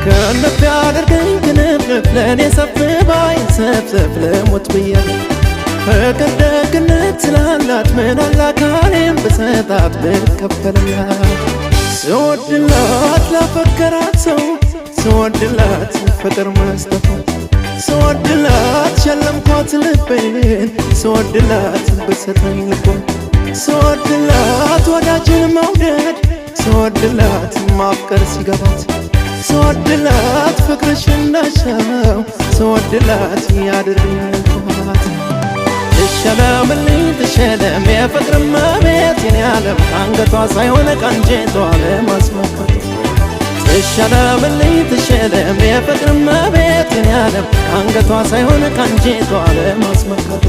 كنف ያደርገኝ ክንፍ ለኔ ሰፍባይ ሰፍሰፍ ለሞት ብያለሁ ፍቅር ደግነት ስላላት ምን አላካሌም በሰጣት ብከፈልላት ስወድላት ላፈቀራት ሰው ስወድላት ፍቅር መስጠት ስወድላት ሸለምኳት ልቤን ስወድላት በሰጠኝ ልቦን ስወድላት ወዳጅን መውደድ ስወድላት ማፍቀር ሲገባት ስወድላት ፍቅርሽን እንዳሻው ስወድላት ያድርግልኳት ትሸለምልኝ ትሸለም የፍቅር እመቤት የኔ ዓለም አንገቷ ሳይሆን ቀንጀቷ ለማስመካት ትሸለምልኝ ትሸለም የፍቅር እመቤት የኔ ዓለም አንገቷ ሳይሆን ቀንጀቷ ለማስመካት